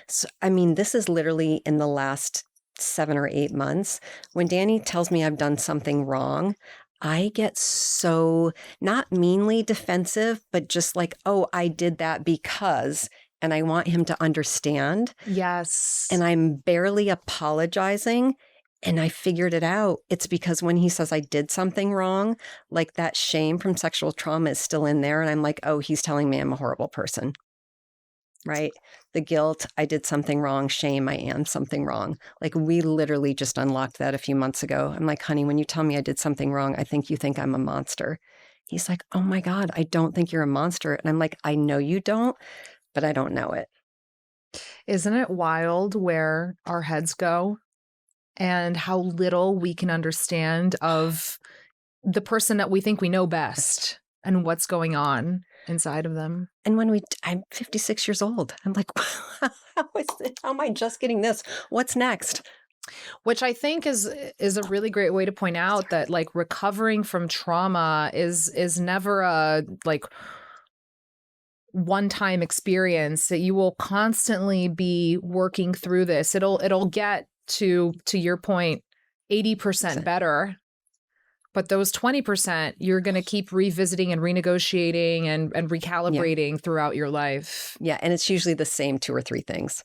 So, I mean, this is literally in the last 7 or 8 months. When Danny tells me I've done something wrong, I get so not meanly defensive, but just like, oh, I did that because, and I want him to understand. Yes. And I'm barely apologizing. And I figured it out. It's because when he says I did something wrong, like that shame from sexual trauma is still in there. And I'm like, oh, he's telling me I'm a horrible person. Right? The guilt, I did something wrong. Shame, I am something wrong. Like we literally just unlocked that a few months ago. I'm like, honey, when you tell me I did something wrong, I think you think I'm a monster. He's like, oh my God, I don't think you're a monster. And I'm like, I know you don't, but I don't know it. Isn't it wild where our heads go and how little we can understand of the person that we think we know best and what's going on inside of them? And when I'm 56 years old, I'm like, how am I just getting this? What's next? Which I think is a really great way to point out that like recovering from trauma is never a like one-time experience, that you will constantly be working through this. It'll get to your point 80% better. But those 20%, you're going to keep revisiting and renegotiating and recalibrating throughout your life. Yeah. And it's usually the same 2 or 3 things,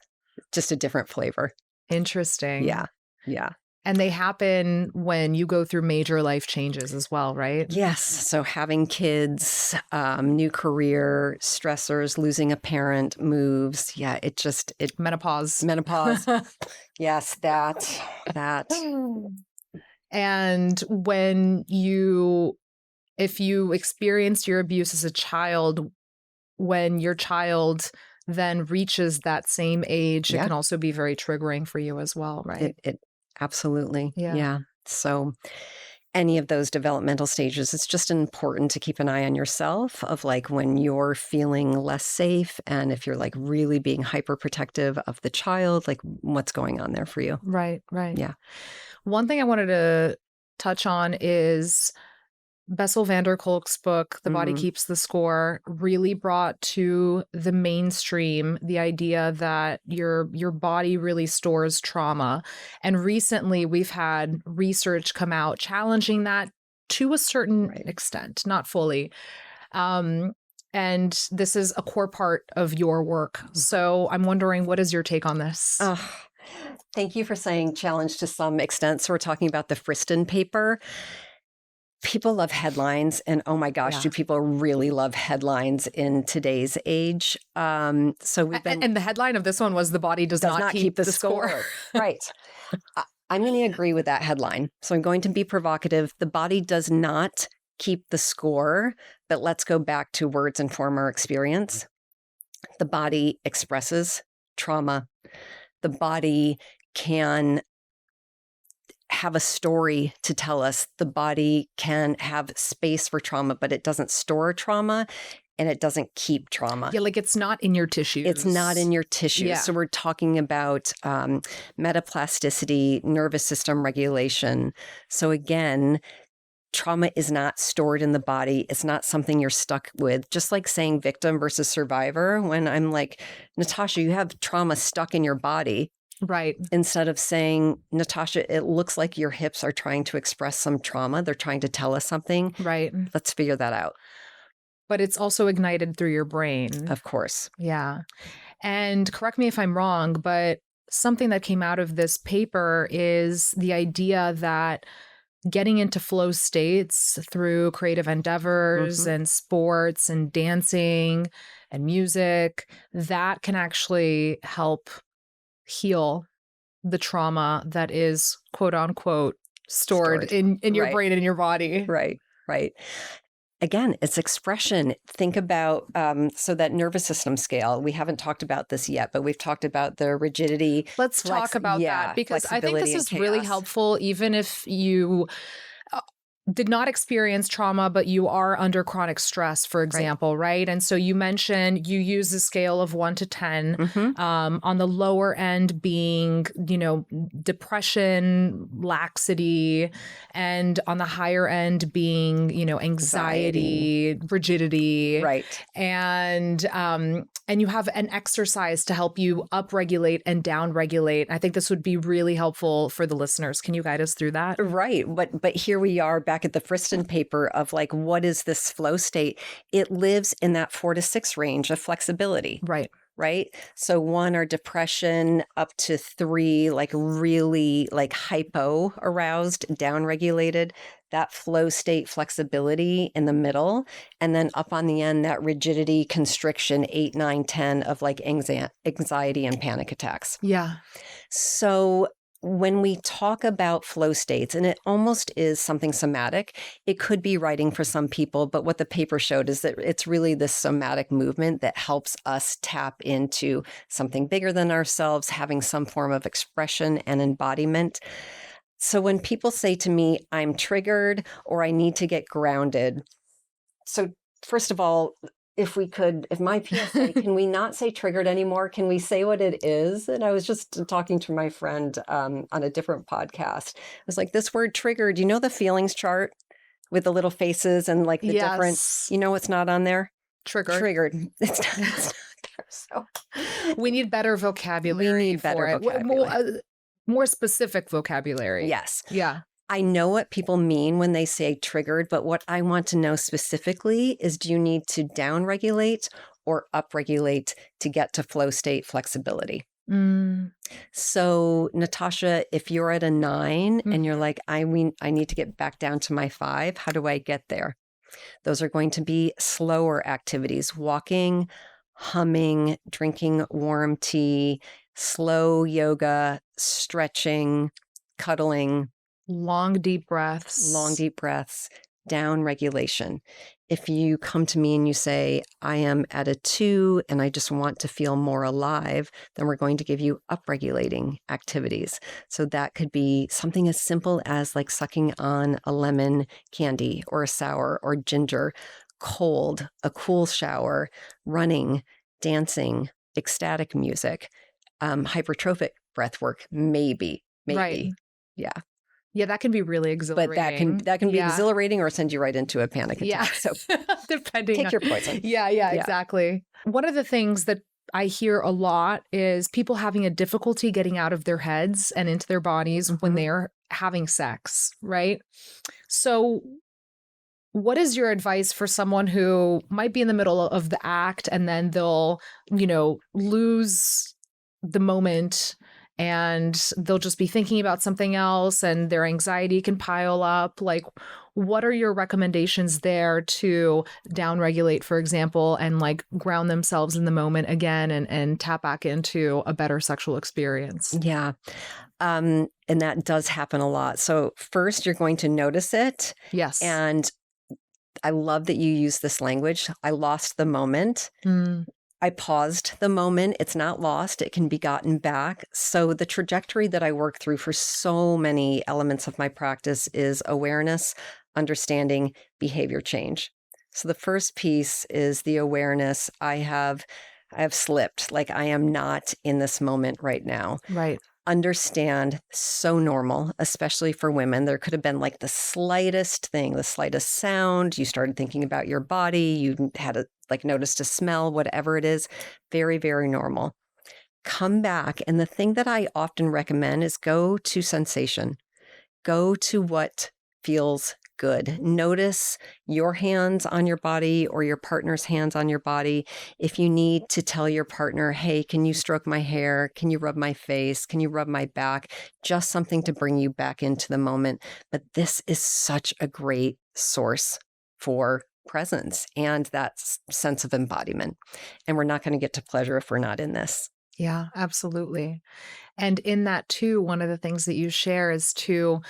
just a different flavor. Interesting. Yeah. Yeah. And they happen when you go through major life changes as well, right? Yes. So having kids, new career, stressors, losing a parent, moves. Yeah. Menopause. Yes. That. And if you experienced your abuse as a child, when your child then reaches that same age, it can also be very triggering for you as well, right? It absolutely. Yeah. So any of those developmental stages, it's just important to keep an eye on yourself of like when you're feeling less safe and if you're like really being hyper protective of the child, like what's going on there for you. Right. Yeah. One thing I wanted to touch on is Bessel van der Kolk's book, The Body Mm, Keeps the Score, really brought to the mainstream the idea that your body really stores trauma. And recently we've had research come out challenging that to a certain right. extent, not fully. Um, and this is a core part of your work. So I'm wondering, what is your take on this? Oh, thank you for saying challenge to some extent. So we're talking about the Friston paper. People love headlines, and oh my gosh, Yeah. do people really love headlines in today's age? So we've been And the headline of this one was "The Body Does does Not not keep Keep the the Score." score. Right. I'm going to agree with that headline. So I'm going to be provocative. The body does not keep the score, but let's go back to words and form our experience. The body expresses trauma. The body can have a story to tell us. The body can have space for trauma, but it doesn't store trauma and it doesn't keep trauma. Yeah, like it's not in your tissues. It's not in your tissues. Yeah. So we're talking about metaplasticity, nervous system regulation. So again, trauma is not stored in the body. It's not something you're stuck with. Just like saying victim versus survivor, when I'm like, Natasha, you have trauma stuck in your body. Right. Instead of saying, Natasha, it looks like your hips are trying to express some trauma. They're trying to tell us something. Right. Let's figure that out. But it's also ignited through your brain. Of course. Yeah. And correct me if I'm wrong, but something that came out of this paper is the idea that getting into flow states through creative endeavors and sports and dancing and music, that can actually help heal the trauma that is quote unquote stored in your Right. brain and your body. Right. Right. Again, it's expression. Think about so that nervous system scale. We haven't talked about this yet, but we've talked about the rigidity. Let's talk about that, because I think this is really helpful, even if you did not experience trauma, but you are under chronic stress, for example, right? And so you mentioned you use a scale of 1 to 10, on the lower end being, depression, laxity, and on the higher end being, anxiety, rigidity. Right. And you have an exercise to help you upregulate and downregulate. I think this would be really helpful for the listeners. Can you guide us through that? Right. But here we are back at the Friston paper of like, what is this flow state? It lives in that 4 to 6 range of flexibility. Right. Right. So 1 are depression, up to 3, like really like hypo aroused, downregulated, that flow state flexibility in the middle. And then up on the end, that rigidity, constriction, 8, 9, 10 of like anxiety and panic attacks. Yeah. So when we talk about flow states, and it almost is something somatic, it could be writing for some people, but what the paper showed is that it's really this somatic movement that helps us tap into something bigger than ourselves, having some form of expression and embodiment. So when people say to me, I'm triggered or I need to get grounded. So first of all, if my PSA, can we not say triggered anymore? Can we say what it is? And I was just talking to my friend on a different podcast. I was like, this word triggered, you know the feelings chart with the little faces and like the different, you know what's not on there? Triggered. It's not there. So we need better vocabulary. We need better vocabulary. More specific vocabulary. Yes. Yeah. I know what people mean when they say triggered, but what I want to know specifically is, do you need to downregulate or upregulate to get to flow state flexibility? So Natasha, if you're at a 9 and you're like, I need to get back down to my 5, how do I get there? Those are going to be slower activities: walking, humming, drinking warm tea, slow yoga, stretching, cuddling. Long, deep breaths, down regulation. If you come to me and you say, I am at a 2 and I just want to feel more alive, then we're going to give you upregulating activities. So that could be something as simple as like sucking on a lemon candy or a sour or ginger, cold, a cool shower, running, dancing, ecstatic music, hypertrophic breath work, maybe. Right. Yeah. Yeah, that can be really But exhilarating. that can be Yeah. exhilarating or send you right into a panic Yeah. attack. So Depending pick on. your poison. Yeah, Yeah. exactly. One of the things that I hear a lot is people having a difficulty getting out of their heads and into their bodies when Mhm. they're having sex, right? So, what is your advice for someone who might be in the middle of the act and then they'll, lose the moment and they'll just be thinking about something else and their anxiety can pile up? Like, what are your recommendations there to downregulate, for example, and like ground themselves in the moment again and tap back into a better sexual experience? Yeah. And that does happen a lot. So first you're going to notice it. Yes. And I love that you use this language. I lost the moment. Mm, I paused the moment. It's not lost. It can be gotten back. So the trajectory that I work through for so many elements of my practice is awareness, understanding, behavior change. So the first piece is the awareness. I have slipped. Like I am not in this moment right now. right. Understand, so normal, especially for women. There could have been like the slightest thing, the slightest sound. You started thinking about your body. You had noticed a smell, whatever it is. Very, very normal. Come back. And the thing that I often recommend is go to sensation. Go to what feels good. Notice your hands on your body or your partner's hands on your body. If you need to tell your partner, hey, can you stroke my hair? Can you rub my face? Can you rub my back? Just something to bring you back into the moment. But this is such a great source for presence and that sense of embodiment. And we're not going to get to pleasure if we're not in this. Yeah, absolutely. And in that too, one of the things that you share is to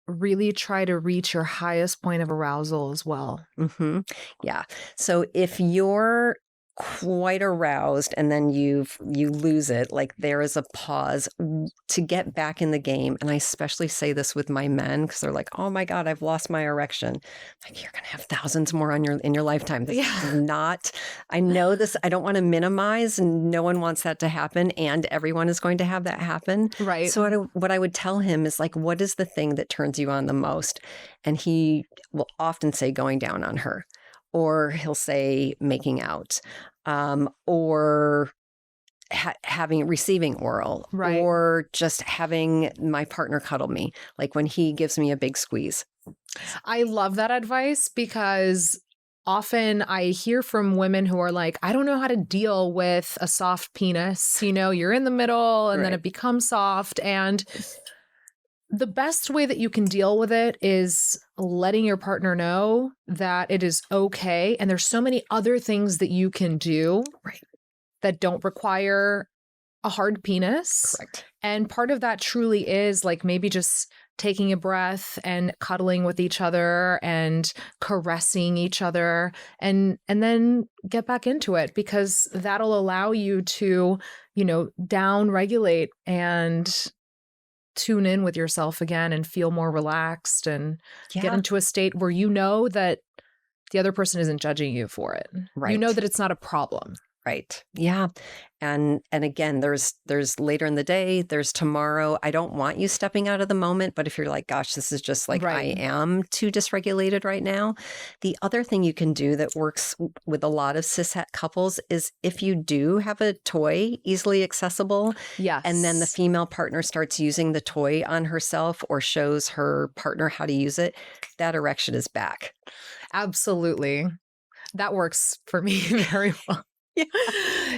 really try to reach your highest point of arousal as well. Hmm. Yeah. So if you're quite aroused and then you lose it, like there is a pause to get back in the game. And I especially say this with my men because they're like, "Oh my God, I've lost my erection." Like you're gonna have thousands more on in your lifetime. This is not. I know this. I don't want to minimize, and no one wants that to happen. And everyone is going to have that happen. Right. So what I would tell him is like, what is the thing that turns you on the most? And he will often say going down on her, or he'll say making out, or receiving oral, Right. or just having my partner cuddle me, like when he gives me a big squeeze. I love that advice because often I hear from women who are like, I don't know how to deal with a soft penis. You're in the middle and then Right. it becomes soft. And the best way that you can deal with it is letting your partner know that it is okay. And there's so many other things that you can do Right. that don't require a hard penis. Correct. And part of that truly is like maybe just taking a breath and cuddling with each other and caressing each other and then get back into it because that'll allow you to, down regulate and tune in with yourself again and feel more relaxed and get Yeah. into a state where you know that the other person isn't judging you for it. Right. You know that it's not a problem. Right. Yeah. And again, there's later in the day, there's tomorrow. I don't want you stepping out of the moment, but if you're like, gosh, this is just like Right. I am too dysregulated right now. The other thing you can do that works with a lot of cishet couples is if you do have a toy easily accessible, Yes. and then the female partner starts using the toy on herself or shows her partner how to use it, that erection is back. Absolutely. That works for me very well. Yeah.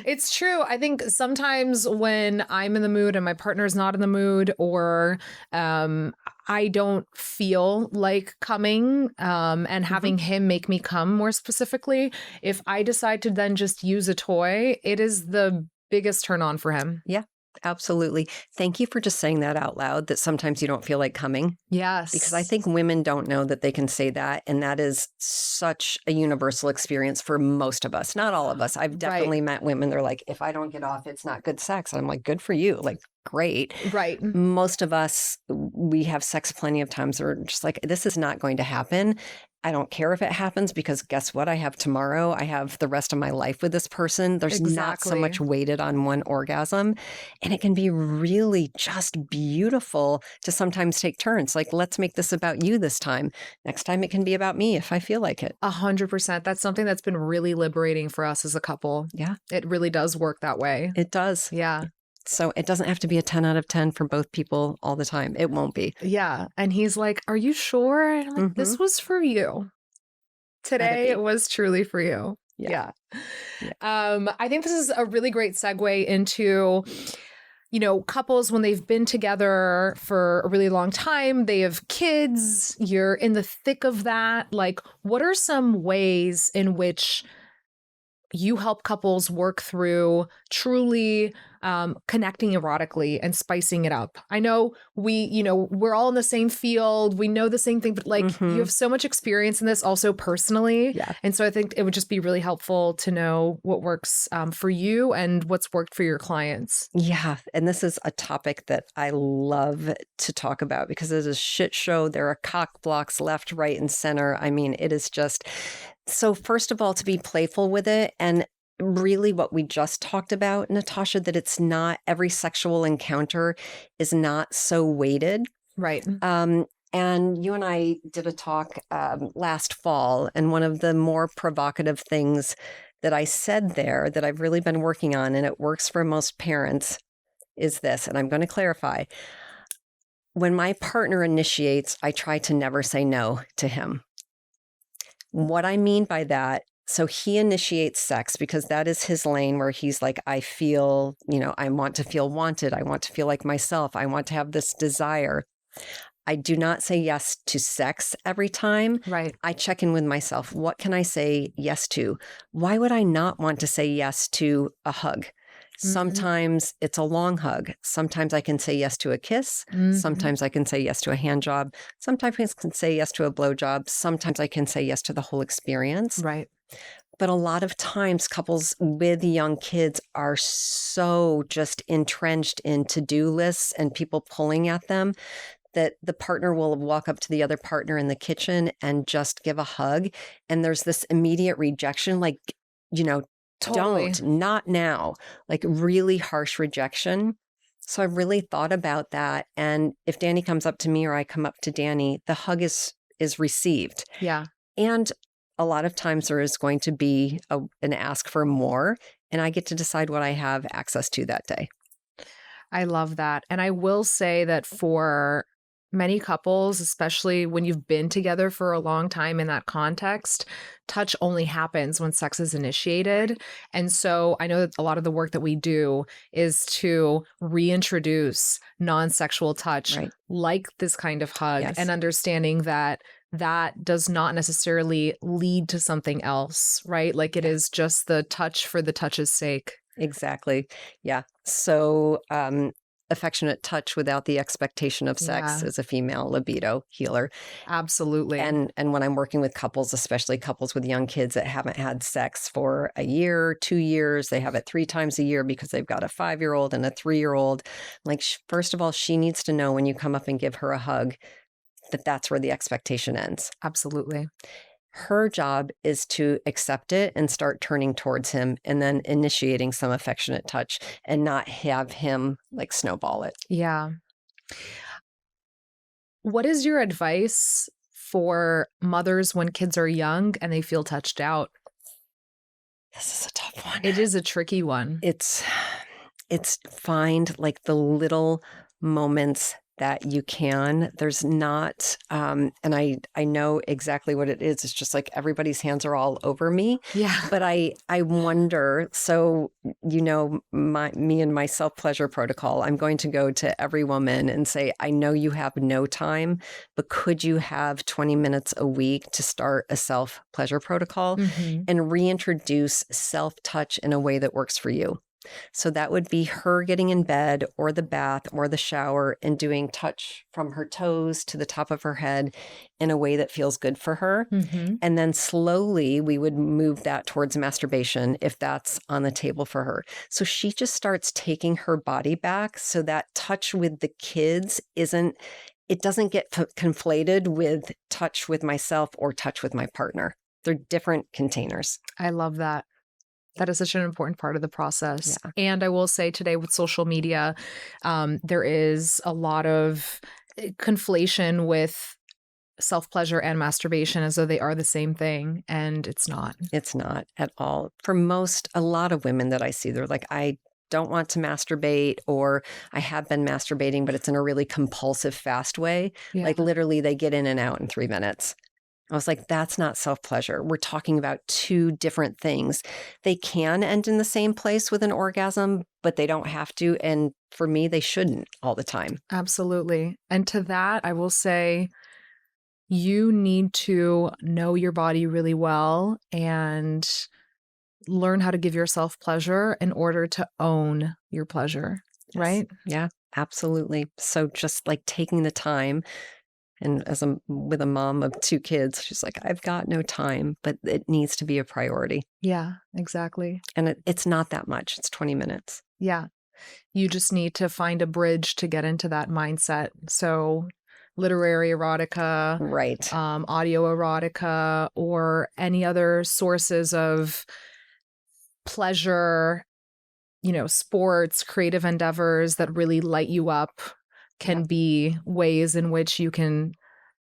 It's true. I think sometimes when I'm in the mood and my partner's not in the mood, or I don't feel like coming and having him make me come more specifically, if I decide to then just use a toy, it is the biggest turn on for him. Yeah. Absolutely. Thank you for just saying that out loud, that sometimes you don't feel like coming. Yes. Because I think women don't know that they can say that. And that is such a universal experience for most of us, not all of us. I've definitely met women, they're like, if I don't get off, it's not good sex. And I'm like, good for you. Like, great. Right. Most of us, we have sex plenty of times. We're just like, this is not going to happen. I don't care if it happens because guess what? I have tomorrow. I have the rest of my life with this person. There's not so Exactly. much weighted on one orgasm. And it can be really just beautiful to sometimes take turns. Like, let's make this about you this time. Next time it can be about me if I feel like it. 100%. That's something that's been really liberating for us as a couple. Yeah, It really does work that way. it does. Yeah. So it doesn't have to be a 10 out of 10 for both people all the time. It won't be. Yeah. And he's like, "Are you sure?" And I'm like, "This was for you. Let it Today be. it was truly for you." Yeah. Yeah. I think this is a really great segue into, couples when they've been together for a really long time, they have kids, you're in the thick of that. Like, what are some ways in which you help couples work through truly connecting erotically and spicing it up? I know we're all in the same field. We know the same thing, but like you have so much experience in this also personally. Yeah. And so I think it would just be really helpful to know what works for you and what's worked for your clients. Yeah. And this is a topic that I love to talk about because it is a shit show. There are cock blocks left, right, and center. I mean, it is just so, first of all, to be playful with it. And really, what we just talked about, Natasha, that it's not every sexual encounter is not so weighted. Right. And you and I did a talk last fall, and one of the more provocative things that I said there that I've really been working on, and it works for most parents, is this, and I'm going to clarify. When my partner initiates, I try to never say no to him. What I mean by that, so he initiates sex because that is his lane where he's like, I feel, I want to feel wanted. I want to feel like myself. I want to have this desire. I do not say yes to sex every time. Right. I check in with myself. What can I say yes to? Why would I not want to say yes to a hug? Sometimes it's a long hug. Sometimes I can say yes to a kiss. Sometimes I can say yes to a hand job. Sometimes I can say yes to a blowjob. Sometimes I can say yes to the whole experience. Right. But a lot of times couples with young kids are so just entrenched in to-do lists and people pulling at them that the partner will walk up to the other partner in the kitchen and just give a hug. And there's this immediate rejection, like, Totally. don't, not now, like really harsh rejection. So I've really thought about that. And if Danny comes up to me or I come up to Danny, the hug is received. Yeah. And a lot of times there is going to be an ask for more, and I get to decide what I have access to that day. I love that. And I will say that for many couples, especially when you've been together for a long time in that context, touch only happens when sex is initiated. And so I know that a lot of the work that we do is to reintroduce non-sexual touch, Right. like this kind of hug, Yes. and understanding that that does not necessarily lead to something else, right? Like it is just the touch for the touch's sake. Exactly. Yeah. So affectionate touch without the expectation of sex Yeah. is a female libido healer. Absolutely. And when I'm working with couples, especially couples with young kids that haven't had sex for a year, 2 years, they have it 3 times a year because they've got a 5-year-old and a 3-year-old. Like, first of all, she needs to know when you come up and give her a hug that that's where the expectation ends. Absolutely. Her job is to accept it and start turning towards him and then initiating some affectionate touch and not have him like snowball it. Yeah. What is your advice for mothers when kids are young and they feel touched out? This is a tough one. It is a tricky one. It's find like the little moments that you can. There's not, and I know exactly what it is. It's just like everybody's hands are all over me. Yeah. But I wonder, so, me and my self-pleasure protocol, I'm going to go to every woman and say, I know you have no time, but could you have 20 minutes a week to start a self-pleasure protocol and reintroduce self-touch in a way that works for you? So that would be her getting in bed or the bath or the shower and doing touch from her toes to the top of her head in a way that feels good for her. And then slowly we would move that towards masturbation if that's on the table for her. So she just starts taking her body back so that touch with the kids isn't it doesn't get conflated with touch with myself or touch with my partner. They're different containers. I love that. That is such an important part of the process. Yeah. And I will say today with social media, there is a lot of conflation with self-pleasure and masturbation as though they are the same thing, and it's not. It's not at all. For a lot of women that I see, they're like, I don't want to masturbate, or I have been masturbating, but it's in a really compulsive, fast way. Yeah. Like literally they get in and out in 3 minutes. I was like, that's not self-pleasure. We're talking about two different things. They can end in the same place with an orgasm, but they don't have to. And for me, they shouldn't all the time. Absolutely. And to that, I will say you need to know your body really well and learn how to give yourself pleasure in order to own your pleasure, Yes. right? Yeah, absolutely. So just like taking the time. And with a mom of 2 kids, she's like, I've got no time, but it needs to be a priority. Yeah, exactly. And it's not that much. It's 20 minutes. Yeah. You just need to find a bridge to get into that mindset. So literary erotica, Right. audio erotica, or any other sources of pleasure, sports, creative endeavors that really light you up can be ways in which you can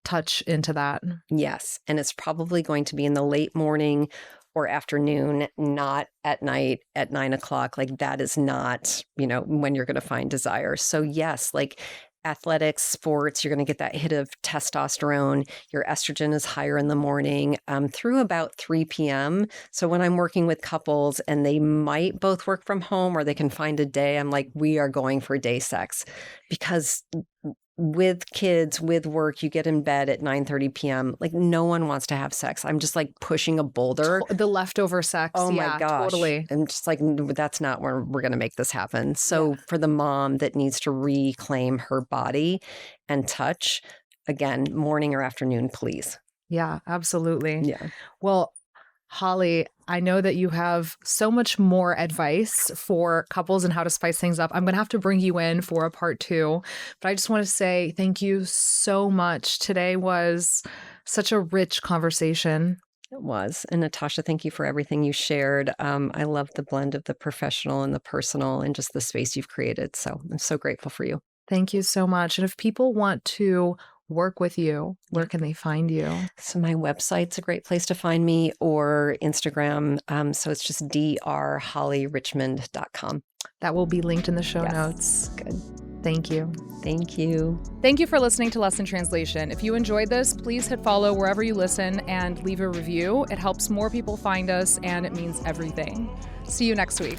touch into that. Yes. And it's probably going to be in the late morning or afternoon, not at night at 9 o'clock. Like that is not, when you're going to find desire. So yes, like athletics, sports, you're going to get that hit of testosterone. Your estrogen is higher in the morning through about 3 p.m. So when I'm working with couples and they might both work from home or they can find a day, I'm like, we are going for day sex, because with kids, with work, you get in bed at 9:30 p.m. Like no one wants to have sex. I'm just like pushing a boulder. The leftover sex. Oh yeah, my gosh. Totally. I'm just like, that's not where we're going to make this happen. So for the mom that needs to reclaim her body and touch, again, morning or afternoon, please. Yeah, absolutely. Yeah. Well, Holly, I know that you have so much more advice for couples and how to spice things up. I'm going to have to bring you in for a part 2, but I just want to say thank you so much. Today was such a rich conversation. It was. And Natassia, thank you for everything you shared. I love the blend of the professional and the personal and just the space you've created. So I'm so grateful for you. Thank you so much. And if people want to work with you, where can they find you? So my website's a great place to find me, or Instagram. So it's just drhollyrichmond.com. That will be linked in the show notes. Good. Thank you. Thank you. Thank you for listening to Lesson Translation. If you enjoyed this, please hit follow wherever you listen and leave a review. It helps more people find us, and it means everything. See you next week.